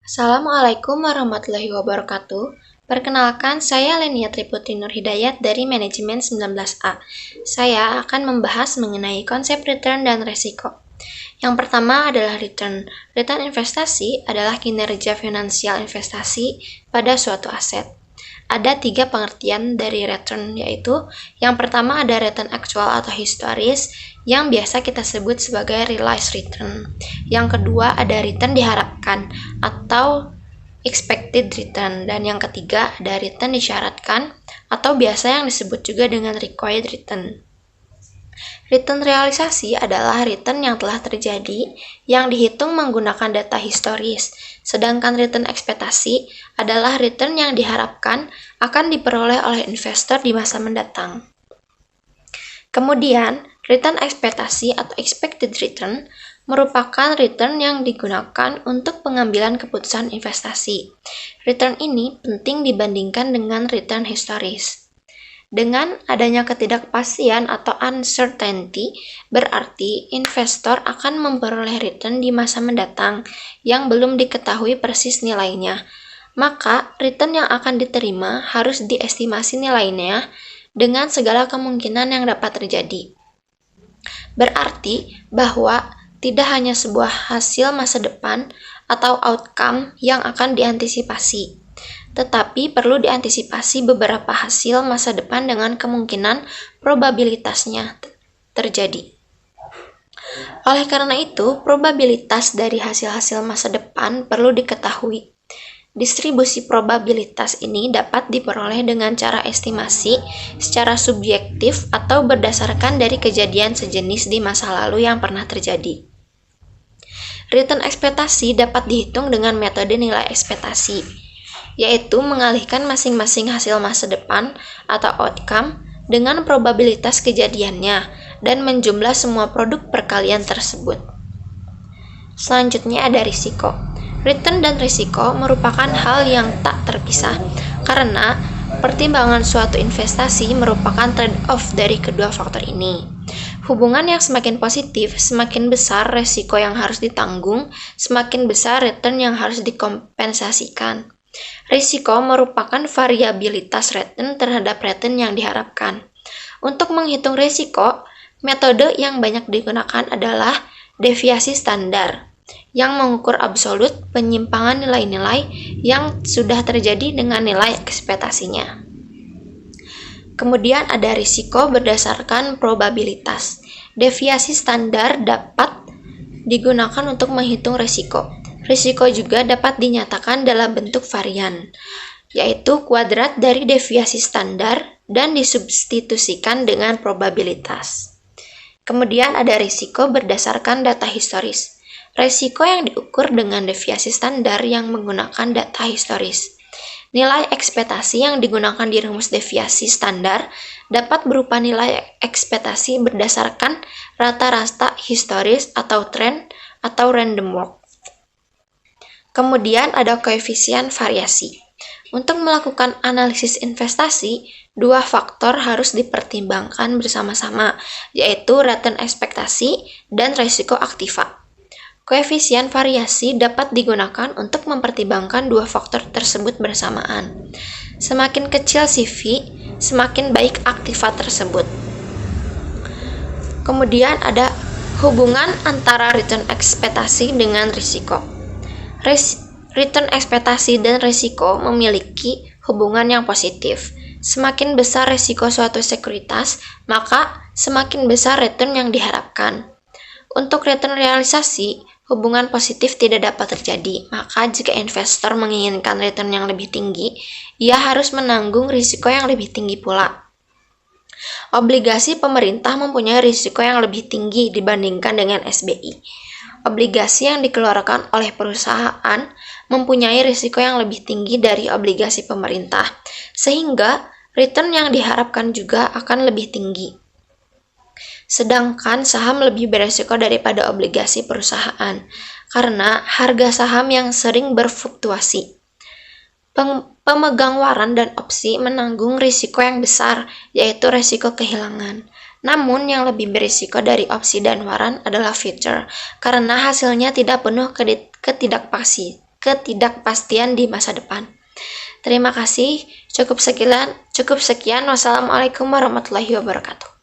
Assalamualaikum warahmatullahi wabarakatuh. Perkenalkan, saya Lenia Triputri Nur Hidayat dari Manajemen 19A. Saya akan membahas mengenai konsep return dan resiko. Yang pertama adalah return. Return investasi adalah kinerja finansial investasi pada suatu aset. Ada 3 pengertian dari return, yaitu yang pertama ada return aktual atau historis yang biasa kita sebut sebagai realized return. Yang kedua ada return diharapkan atau expected return, dan yang ketiga ada return disyaratkan atau biasa yang disebut juga dengan required return. Return realisasi adalah return yang telah terjadi yang dihitung menggunakan data historis, sedangkan return ekspektasi adalah return yang diharapkan akan diperoleh oleh investor di masa mendatang. Kemudian, return ekspektasi atau expected return merupakan return yang digunakan untuk pengambilan keputusan investasi. Return ini penting dibandingkan dengan return historis. Dengan adanya ketidakpastian atau uncertainty, berarti investor akan memperoleh return di masa mendatang yang belum diketahui persis nilainya. Maka, return yang akan diterima harus diestimasi nilainya dengan segala kemungkinan yang dapat terjadi. Berarti bahwa tidak hanya sebuah hasil masa depan atau outcome yang akan diantisipasi, tetapi perlu diantisipasi beberapa hasil masa depan dengan kemungkinan probabilitasnya terjadi. Oleh karena itu, probabilitas dari hasil-hasil masa depan perlu diketahui. Distribusi probabilitas ini dapat diperoleh dengan cara estimasi secara subjektif atau berdasarkan dari kejadian sejenis di masa lalu yang pernah terjadi. Return ekspektasi dapat dihitung dengan metode nilai ekspektasi, yaitu mengalihkan masing-masing hasil masa depan atau outcome dengan probabilitas kejadiannya dan menjumlah semua produk perkalian tersebut. Selanjutnya ada risiko. Return dan risiko merupakan hal yang tak terpisah karena pertimbangan suatu investasi merupakan trade-off dari kedua faktor ini. Hubungan yang semakin positif, semakin besar risiko yang harus ditanggung, semakin besar return yang harus dikompensasikan. Risiko merupakan variabilitas return terhadap return yang diharapkan. Untuk menghitung risiko, metode yang banyak digunakan adalah deviasi standar, yang mengukur absolut penyimpangan nilai-nilai yang sudah terjadi dengan nilai ekspektasinya. Kemudian ada risiko berdasarkan probabilitas. Deviasi standar dapat digunakan untuk menghitung risiko. Risiko juga dapat dinyatakan dalam bentuk varian, yaitu kuadrat dari deviasi standar dan disubstitusikan dengan probabilitas. Kemudian ada risiko berdasarkan data historis. Risiko yang diukur dengan deviasi standar yang menggunakan data historis. Nilai ekspektasi yang digunakan di rumus deviasi standar dapat berupa nilai ekspektasi berdasarkan rata-rata historis atau tren atau random walk. Kemudian ada koefisien variasi. Untuk melakukan analisis investasi, 2 faktor harus dipertimbangkan bersama-sama, yaitu return ekspektasi dan risiko aktiva. Koefisien variasi dapat digunakan untuk mempertimbangkan 2 faktor tersebut bersamaan. Semakin kecil CV, semakin baik aktiva tersebut. Kemudian ada hubungan antara return ekspektasi dengan risiko. Return ekspektasi dan risiko memiliki hubungan yang positif. Semakin besar risiko suatu sekuritas, maka semakin besar return yang diharapkan. Untuk return realisasi, hubungan positif tidak dapat terjadi, maka jika investor menginginkan return yang lebih tinggi, ia harus menanggung risiko yang lebih tinggi pula. Obligasi pemerintah mempunyai risiko yang lebih tinggi dibandingkan dengan SBI. Obligasi yang dikeluarkan oleh perusahaan mempunyai risiko yang lebih tinggi dari obligasi pemerintah, sehingga return yang diharapkan juga akan lebih tinggi. Sedangkan saham lebih beresiko daripada obligasi perusahaan, karena harga saham yang sering berfluktuasi. Pemegang waran dan opsi menanggung risiko yang besar, yaitu risiko kehilangan. Namun yang lebih berisiko dari opsi dan waran adalah future, karena hasilnya tidak penuh ketidakpastian di masa depan. Terima kasih. Cukup sekian. Wassalamualaikum warahmatullahi wabarakatuh.